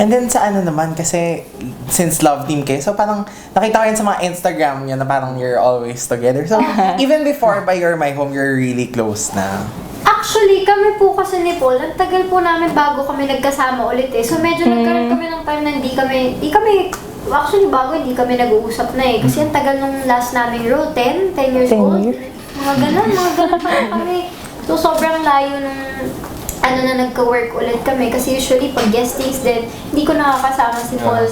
And then sa ano naman, kasi since love team kayo, so parang nakita ko yun sa mga Instagram nyo na parang you're always together. So even before by You're My Home, you're really close na. Actually, kami po kasi ni Paul, ang tagal po namin bago kami nagkasama ulit eh. So medyo nagkaroon kami ng time na hindi kami, actually bago hindi kami nag-uusap na eh. Kasi ang tagal nung last naming road, 10 years 10 old. years? Mga ganun pa rin kami. So sobrang layo nung na nagka-work ulit kami. Kasi usually pag guestings din, hindi ko nakakasama si Paul.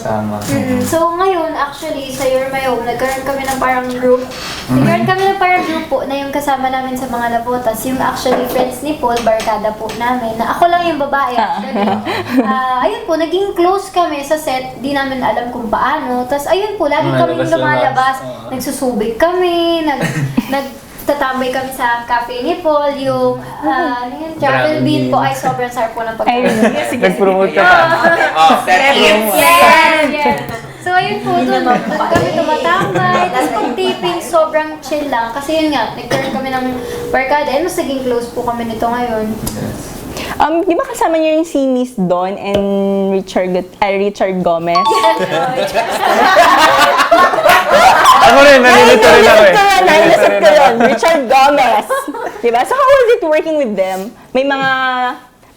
So ngayon, actually, sa You're My Home, nagkaroon kami ng parang group. Nagkaroon kami ng parang group po na yung kasama namin sa mga nabotas. Yung actually friends ni Paul, barkada po namin. Na ako lang yung babae actually. Ayun po, naging close kami sa set. Di namin alam kung paano. Tapos ayun po, lagi kaming lumalabas. Nagsusubik kami, tatambay kami sa cafe ni Paul, yung Travel Bean po ay sobrang sarap po ng pagkain. Nag-promote ka pa. Yes! So ayun po, doon kami tumatambay. Tapos pag taping, sobrang chill lang. Kasi yun nga, nagkaroon kami ng barkada. And mas naging close po kami nito ngayon. Di ba kasama niyo yung si Miss Dawn and Richard Gomez? Ako rin, nalilito rin ako eh. Nalilito ko yun. Richard Gomez. Diba? So how was it working with them? May mga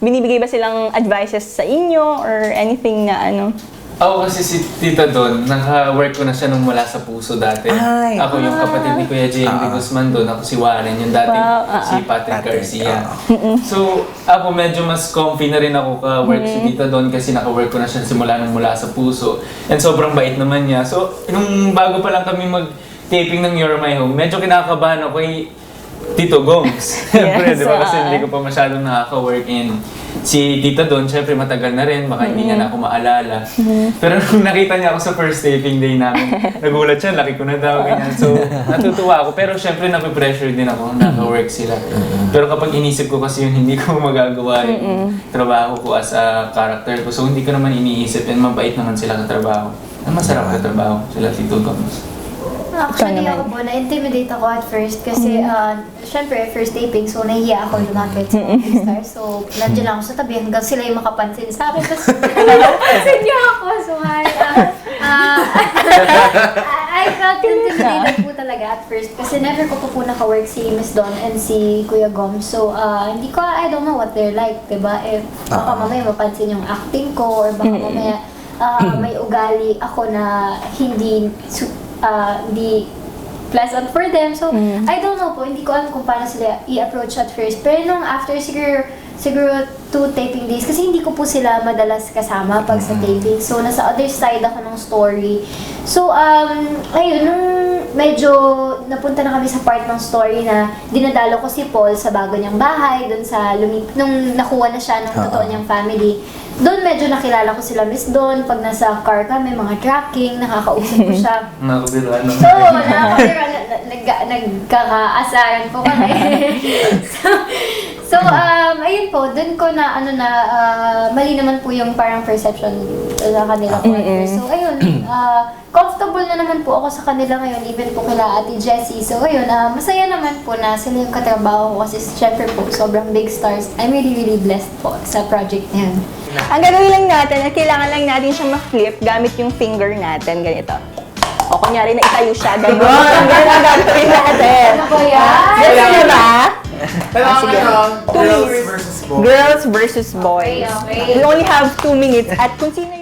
binibigay ba silang advices sa inyo or anything na ano? Ako kasi si Tita Don, naka-work ko na siya nung mula sa puso dati. Ay. Ako yung kapatid ni Kuya JMD Guzman doon. Ako si Warren, yung dati si Patrick Garcia. So, ako medyo mas comfy na rin ako ka-work si Tita Don kasi naka-work ko na siya simula nung mula sa puso. And sobrang bait naman niya. So, nung bago pa lang kami mag-taping ng You're My Home, medyo kinakabahan ako kay Tito Gomes. Siyempre, di ba? Kasi hindi ko pa masyadong nakaka-work in. Si Tita Don, syempre matagal na rin, baka hindi niya na ako maalala. Pero nung nakita niya ako sa first taping day namin, nagulat siya, laki ko na daw, ganyan. So, natutuwa ako. Pero syempre, napipressure din ako, naka-work sila. Pero kapag inisip ko kasi yun, hindi ko magagawa yung trabaho ko as a character ko. So, hindi ko naman iniisip, and mabait naman sila katrabaho. Masarap katrabaho sila, Tito Gomes. Actually, ako po, na-intimidate ako at first kasi, syempre, first taping, so nahihiya ako lumapit sa mga stars. So, nandiyan lang ako sa tabi hanggang sila yung makapansin sa akin. Tapos, pansin niya ako. So, I felt intimidated po talaga at first kasi never ko po naka-work si Miss Dawn and si Kuya Gom. So, I don't know what they're like, diba? If baka mamaya mapansin yung acting ko or baka mamaya may ugali ako na hindi pleasant for them. So, I don't know po, hindi ko alam kung paano sila i-approach at first. Pero nung after siguro 2 taping days, kasi hindi ko po sila madalas kasama pag sa taping. So, nasa other side ako ng story. So, ayun, nung medyo napunta na kami sa part ng story na dinadalo ko si Paul sa bago niyang bahay, dun sa nung nakuha na siya ng totoo niyang family. Doon medyo nakilala ko sila Miss Dawn. Pag nasa car kami, mga tracking, nakakausap ko siya. Nakabira, no? Oo, nakakabira. Nagkakaasaran po kami. So, ayun po, doon ko na, mali naman po yung parang perception sa kanila po. So, ayun, comfortable na naman po ako sa kanila ngayon, even po kila Ate Jessie. So, ayun, masaya naman po na sila yung katrabaho ko kasi syempre po, sobrang big stars. I'm really, really blessed po sa project na yun. Ang gagawin lang natin, kailangan lang natin siya ma-flip gamit yung finger natin, ganito. O, kunyari na itayo siya, gano'n. Ganyan ang gagawin natin. Ano ba yan? Yes, diba? Sige. Girls versus boys. Okay. We only have 2 minutes. At kung sino